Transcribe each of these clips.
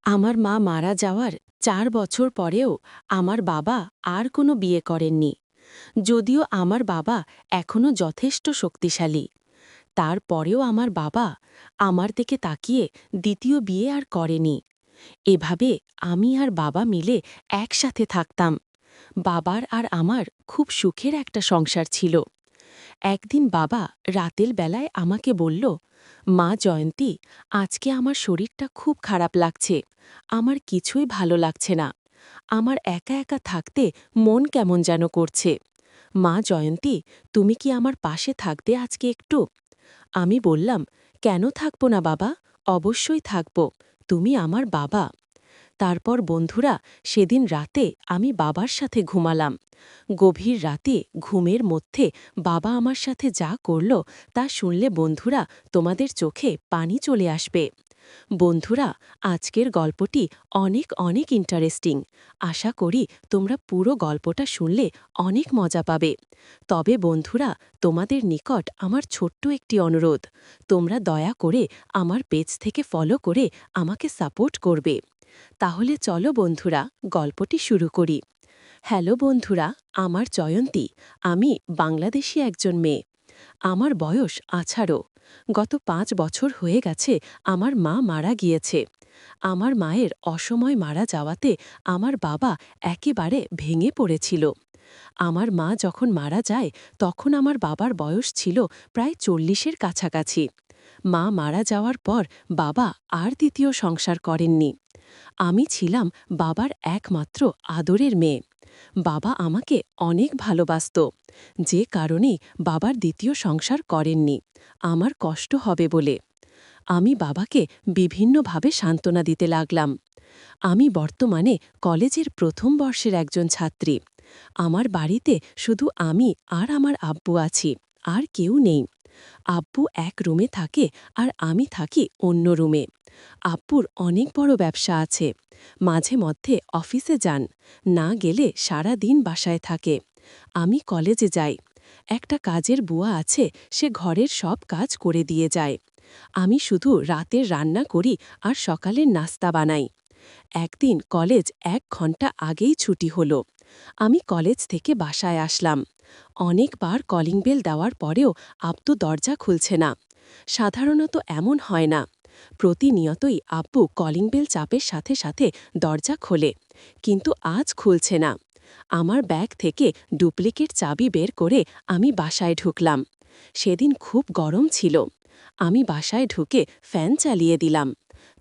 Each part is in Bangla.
আমার মা মারা যাওয়ার ৪ বছর পরেও আমার বাবা আর কোনো বিয়ে করেননি। যদিও আমার বাবা এখনও যথেষ্ট শক্তিশালী, তারপরেও আমার বাবা আমার দিকে তাকিয়ে দ্বিতীয় বিয়ে আর করেনি। এভাবে আমি আর বাবা মিলে একসাথে থাকতাম। বাবার আর আমার খুব সুখের একটা সংসার ছিল। একদিন বাবা রাতের বেলায় আমাকে বলল, মা জয়ন্তী, আজকে আমার শরীরটা খুব খারাপ লাগছে, আমার কিছুই ভালো লাগছে না, আমার একা একা থাকতে মন কেমন যেন করছে। মা জয়ন্তী, তুমি কি আমার পাশে থাকবে আজকে একটু? আমি বললাম, কেন থাকব না বাবা, অবশ্যই থাকব, তুমি আমার বাবা। তারপর বন্ধুরা, সেদিন রাতে আমি বাবার সাথে ঘুমালাম। গভীর রাতে ঘুমের মধ্যে বাবা আমার সাথে যা করল তা শুনলে বন্ধুরা তোমাদের চোখে পানি চলে আসবে। বন্ধুরা, আজকের গল্পটি অনেক অনেক ইন্টারেস্টিং। আশা করি তোমরা পুরো গল্পটা শুনলে অনেক মজা পাবে। তবে বন্ধুরা, তোমাদের নিকট আমার ছোট্ট একটি অনুরোধ, তোমরা দয়া করে আমার পেজ থেকে ফলো করে আমাকে সাপোর্ট করবে। তাহলে চলো বন্ধুরা, গল্পটি শুরু করি। হ্যালো বন্ধুরা, আমার জয়ন্তী, আমি বাংলাদেশি একজন মেয়ে। আমার বয়স 18। গত 5 বছর হয়ে গেছে আমার মা মারা গিয়েছে। আমার মায়ের অসময় মারা যাওয়াতে আমার বাবা একেবারে ভেঙে পড়েছিল। আমার মা যখন মারা যায় তখন আমার বাবার বয়স ছিল প্রায় 40-এর কাছাকাছি। মা মারা যাওয়ার পর বাবা আর দ্বিতীয় সংসার করেননি। আমি ছিলাম বাবার একমাত্র আদরের মেয়ে। বাবা আমাকে অনেক ভালোবাসত, যে কারণে বাবার দ্বিতীয় সংসার করেননি, আমার কষ্ট হবে বলে। আমি বাবাকে বিভিন্নভাবে সান্ত্বনা দিতে লাগলাম। আমি বর্তমানে কলেজের প্রথম বর্ষের একজন ছাত্রী। আমার বাড়িতে শুধু আমি আর আমার আব্বু আছি, আর কেউ নেই। আব্বু এক রুমে থাকে আর আমি থাকি অন্য রুমে। আব্বুর অনেক বড় ব্যবসা আছে, মাঝে মধ্যে অফিসে যান, না গেলে সারা দিন বাসায় থাকে। আমি কলেজে যাই। একটা কাজের বুয়া আছে, সে ঘরের সব কাজ করে দিয়ে যায়। আমি শুধু রাতের রান্না করি আর সকালের নাস্তা বানাই। একদিন কলেজ 1 ঘন্টা আগেই ছুটি হলো। আমি কলেজ থেকে বাসায় আসলাম। অনেকবার কলিং বেল দেওয়ার পরেও আব্বু দরজা খুলছে না। সাধারণত এমন হয় না। প্রতিনিয়তই আব্বু কলিং বেল চাপের সাথে সাথে দরজা খোলে, কিন্তু আজ খুলছে না। আমার ব্যাগ থেকে ডুপ্লিকেট চাবি বের করে আমি বাসায় ঢুকলাম। সেদিন খুব গরম ছিল। আমি বাসায় ঢুকে ফ্যান চালিয়ে দিলাম।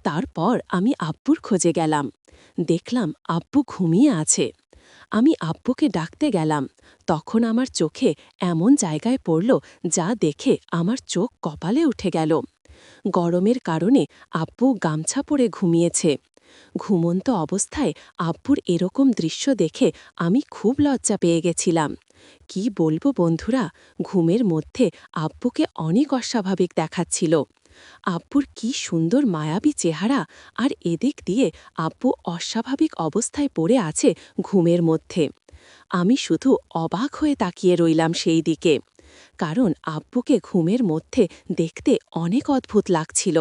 তারপর আমি আব্বুর খোঁজে গেলাম। দেখলাম আব্বু ঘুমিয়ে আছে। আমি আব্বুকে ডাকতে গেলাম, তখন আমার চোখে এমন জায়গায় পড়ল যা দেখে আমার চোখ কপালে উঠে গেল। গরমের কারণে আব্বু গামছা পরে ঘুমিয়েছে। ঘুমন্ত অবস্থায় আব্বুর এরকম দৃশ্য দেখে আমি খুব লজ্জা পেয়ে গেছিলাম। কি বলবো বন্ধুরা, ঘুমের মধ্যে আব্বুকে অনেক অস্বাভাবিক দেখাচ্ছিল। আব্বুর কি সুন্দর মায়াবী চেহারা, আর এদিক দিয়ে আব্বু অস্বাভাবিক অবস্থায় পড়ে আছে ঘুমের মধ্যে। আমি শুধু অবাক হয়ে তাকিয়ে রইলাম সেই দিকে, কারণ আব্বুকে ঘুমের মধ্যে দেখতে অনেক অদ্ভুত লাগছিল।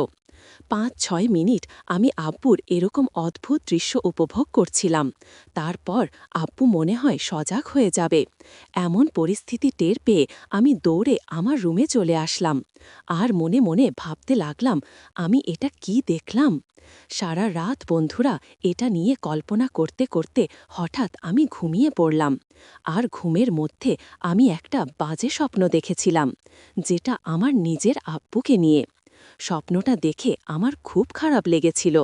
5-6 মিনিট আমি আব্বুর এরকম অদ্ভুত দৃশ্য উপভোগ করছিলাম। তারপর আব্বু মনে হয় সজাগ হয়ে যাবে, এমন পরিস্থিতি টের পেয়ে আমি দৌড়ে আমার রুমে চলে আসলাম। আর মনে মনে ভাবতে লাগলাম, আমি এটা কি দেখলাম। সারা রাত বন্ধুরা এটা নিয়ে কল্পনা করতে করতে হঠাৎ আমি ঘুমিয়ে পড়লাম। আর ঘুমের মধ্যে আমি একটা বাজে স্বপ্ন দেখেছিলাম, যেটা আমার নিজের আব্বুকে নিয়ে। স্বপ্নটা দেখে আমার খুব খারাপ লেগেছিল।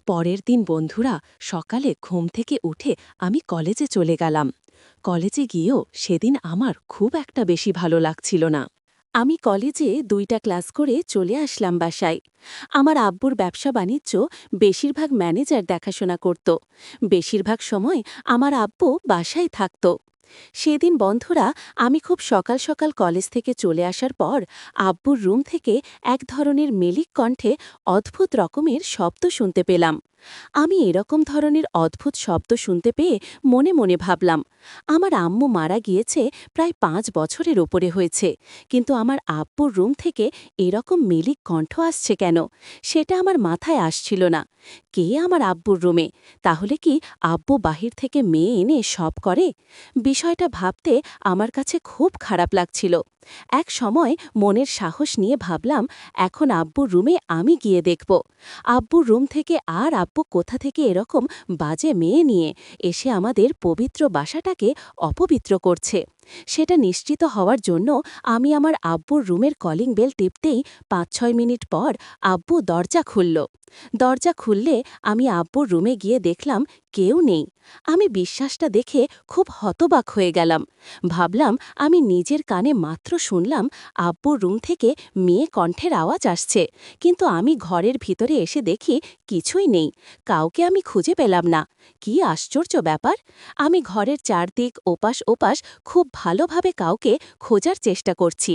পরের দিন বন্ধুরা, সকালে ঘুম থেকে উঠে আমি কলেজে চলে গেলাম। কলেজে গিয়েও সেদিন আমার খুব একটা বেশি ভালো লাগছিল না। আমি কলেজে 2টা ক্লাস করে চলে আসলাম বাসায়। আমার আব্বুর ব্যবসা বাণিজ্য বেশিরভাগ ম্যানেজার দেখাশোনা করত। বেশিরভাগ সময় আমার আব্বু বাসায় থাকত। সেদিন বন্ধুরা, আমি খুব সকাল সকাল কলেজ থেকে চলে আসার পর আব্বুর রুম থেকে এক ধরনের মেলিক কণ্ঠে অদ্ভুত রকমের শব্দ শুনতে পেলাম। আমি এরকম ধরনের অদ্ভুত শব্দ শুনতে পেয়ে মনে মনে ভাবলাম, আমার আম্মু মারা গিয়েছে প্রায় 5 বছরের ওপরে হয়েছে, কিন্তু আমার আব্বুর রুম থেকে এরকম মেলিক কণ্ঠ আসছে কেন, সেটা আমার মাথায় আসছিল না। কে আমার আব্বুর রুমে? তাহলে কি আব্বু বাহির থেকে মেয়ে এনে সব করে? বিষয়টা ভাবতে আমার কাছে খুব খারাপ লাগছিল। এক সময় মনের সাহস নিয়ে ভাবলাম, এখন আব্বুর রুমে আমি গিয়ে দেখব আব্বুর রুম থেকে আর আব্বু কোথা থেকে এরকম বাজে মেয়ে নিয়ে এসে আমাদের পবিত্র বাসাটাকে অপবিত্র করছে। সেটা নিশ্চিত হওয়ার জন্য আমি আমার আব্বুর রুমের কলিং বেল টিপতেই 5-6 মিনিট পর আব্বু দরজা খুলল। দরজা খুললে আমি আব্বুর রুমে গিয়ে দেখলাম কেউ নেই। আমি বিশ্বাসটা দেখে খুব হতবাক হয়ে গেলাম। ভাবলাম আমি নিজের কানে মাত্র শুনলাম আব্বুর রুম থেকে মেয়ে কণ্ঠের আওয়াজ আসছে, কিন্তু আমি ঘরের ভিতরে এসে দেখি কিছুই নেই, কাউকে আমি খুঁজে পেলাম না। কি আশ্চর্য ব্যাপার! আমি ঘরের চারদিক ওপাশ ওপাশ খুব ভালোভাবে কাউকে খোঁজার চেষ্টা করছি।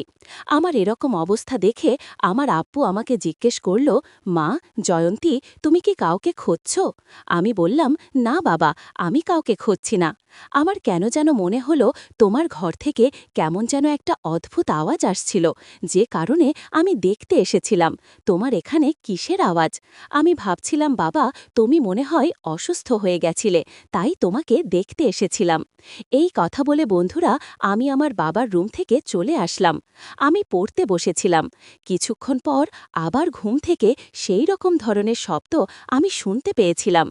আমার এরকম অবস্থা দেখে আমার আব্বু আমাকে জিজ্ঞেস করল, মা জয়ন্তী, তুমি কি কাউকে খুঁজছ? আমি বললাম, না বাবা, আমি কাউকে খুঁজছি না। আমার কেন যেন মনে হলো তোমার ঘর থেকে কেমন যেন একটা অদ্ভুত আওয়াজ আসছিল, যে কারণে আমি দেখতে এসেছিলাম। তোমার এখানে কিসের আওয়াজ? আমি ভাবছিলাম বাবা, তুমি মনে হয় অসুস্থ হয়ে গেছিলে, তাই তোমাকে দেখতে এসেছিলাম। এই কথা বলে বন্ধুরা আমি আমার বাবার রুম থেকে চলে আসলাম। আমি পড়তে বসেছিলাম। কিছুক্ষণ পর আবার ঘুম থেকে সেই রকম ধরনের শব্দ আমি শুনতে পেয়েছিলাম।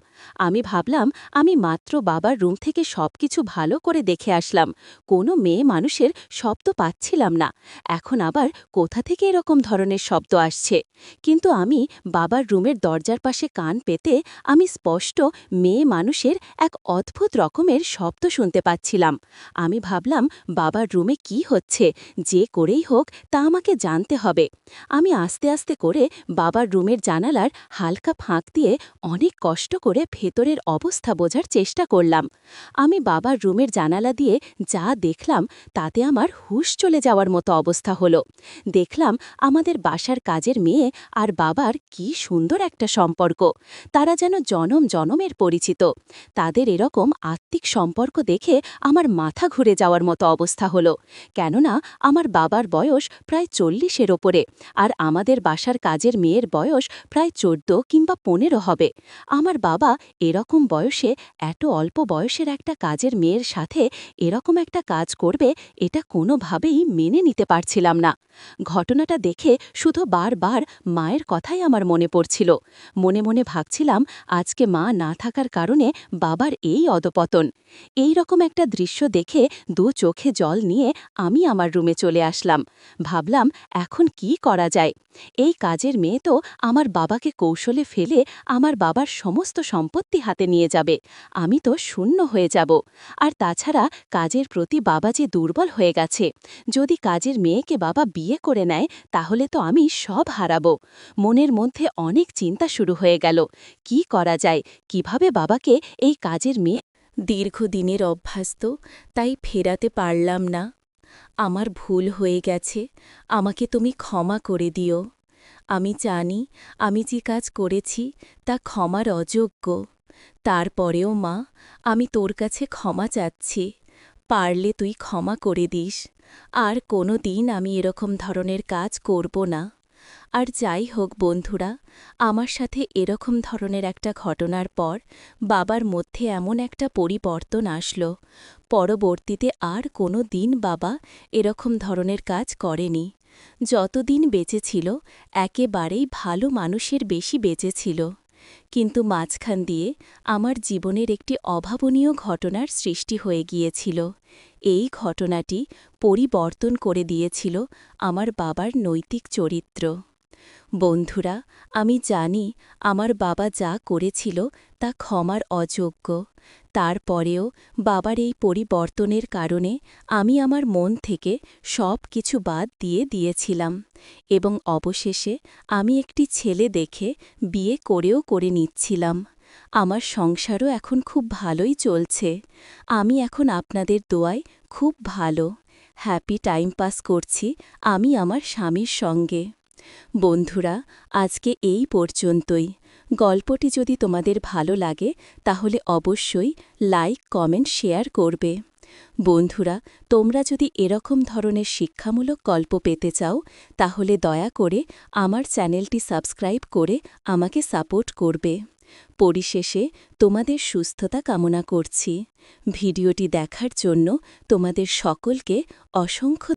আমি ভাবলাম আমি মাত্র বাবার রুম থেকে সবকিছু ভালো করে দেখে আসলাম, কোনো মেয়ে মানুষের শব্দ পাচ্ছিলাম না। এখন আবার কোথা থেকে এরকম ধরনের শব্দ আসছে? কিন্তু আমি বাবার রুমের দরজার পাশে কান পেতে আমি স্পষ্ট মেয়ে মানুষের এক অদ্ভুত রকমের শব্দ শুনতে পাচ্ছিলাম। আমি ভাবলাম বাবার রুমে কি হচ্ছে, যে করেই হোক তা আমাকে জানতে হবে। আমি আস্তে আস্তে করে বাবার রুমের জানালার হালকা ফাঁক দিয়ে অনেক কষ্ট করে ভেতরের অবস্থা বোঝার চেষ্টা করলাম। আমি বাবার রুমের জানালা দিয়ে যা দেখলাম তাতে আমার হুঁশ চলে যাওয়ার মতো অবস্থা হলো। দেখলাম আমাদের বাসার কাজের মেয়ে আর বাবার কি সুন্দর একটা সম্পর্ক। তারা যেন জনম জনমের পরিচিত। তাদের এরকম আত্মিক সম্পর্ক দেখে আমার মাথা ঘুরে যাওয়ার মতো অবস্থা হলো। কেননা আমার বাবার বয়স প্রায় 40-এর ওপরে, আর আমাদের বাসার কাজের মেয়ের বয়স প্রায় 14 কিংবা 15 হবে। আমার বাবা এরকম বয়সে এত অল্প বয়সের একটা কাজের মেয়ের সাথে এরকম একটা কাজ করবে, এটা কোনোভাবেই মেনে নিতে পারছিলাম না। ঘটনাটা দেখে শুধু বারবার মায়ের কথাই আমার মনে পড়ছিল। মনে মনে ভাবছিলাম আজকে মা না থাকার কারণে বাবার এই অধপতন। এই রকম একটা দৃশ্য দেখে দু চোখে জল নিয়ে আমি আমার রুমে চলে আসলাম। ভাবলাম এখন কি করা যায়? এই কাজের মেয়ে তো আমার বাবাকে কৌশলে ফেলে আমার বাবার সমস্ত সম্পত্তি হাতে নিয়ে যাবে। আমি তো শূন্য হয়ে যাব। আর তাছাড়া কাজের প্রতি বাবা যে দুর্বল হয়ে গেছে। যদি কাজের মেয়েকে বাবা বিয়ে করে নেয় তাহলে তো আমি সব হারাবো। মনের মধ্যে অনেক চিন্তা শুরু হয়ে গেল। কি করা যায়? কিভাবে বাবাকে এই কাজের মেয়ে? দীর্ঘদিনের অভ্যাস তো, তাই ফেরাতে পারলাম না। আমার ভুল হয়ে গেছে, আমাকে তুমি ক্ষমা করে দিও। আমি জানি আমি যে কাজ করেছি তা ক্ষমার অযোগ্য। তারপরেও মা, আমি তোর কাছে ক্ষমা চাচ্ছি। পারলে তুই ক্ষমা করে দিস। আর কোনো দিন আমি এরকম ধরনের কাজ করব না। আর যাই হোক বন্ধুরা, আমার সাথে এরকম ধরনের একটা ঘটনার পর বাবার মধ্যে এমন একটা পরিবর্তন আসলো। পরবর্তীতে আর কোনো দিন বাবা এরকম ধরনের কাজ করেনি। যতদিন বেঁচে ছিল একেবারেই ভালো মানুষের বেশি বেঁচে ছিল। কিন্তু মাঝখান দিয়ে আমার জীবনের একটি অভাবনীয় ঘটনার সৃষ্টি হয়ে গিয়েছিল। এই ঘটনাটি পরিবর্তন করে দিয়েছিল আমার বাবার নৈতিক চরিত্র। বন্ধুরা, আমি জানি আমার বাবা যা করেছিল তা ক্ষমার অযোগ্য। তারপরেও বাবার এই পরিবর্তনের কারণে আমি আমার মন থেকে সব কিছু বাদ দিয়ে দিয়েছিলাম এবং অবশেষে আমি একটি ছেলে দেখে বিয়ে করে নিচ্ছিলাম। আমার সংসারও এখন খুব ভালোই চলছে। আমি এখন আপনাদের দোয়ায় খুব ভালো হ্যাপি টাইম পাস করছি আমি আমার স্বামীর সঙ্গে। বন্ধুরা, আজকে এই পর্যন্তই। গল্পটি যদি তোমাদের ভালো লাগে তাহলে অবশ্যই লাইক, কমেন্ট, শেয়ার করবে। বন্ধুরা, তোমরা যদি এরকম ধরনের শিক্ষামূলক গল্প পেতে চাও তাহলে দয়া করে আমার চ্যানেলটি সাবস্ক্রাইব করে আমাকে সাপোর্ট করবে। পরিশেষে তোমাদের সুস্থতা কামনা করছি। ভিডিওটি দেখার জন্য তোমাদের সকলকে অসংখ্য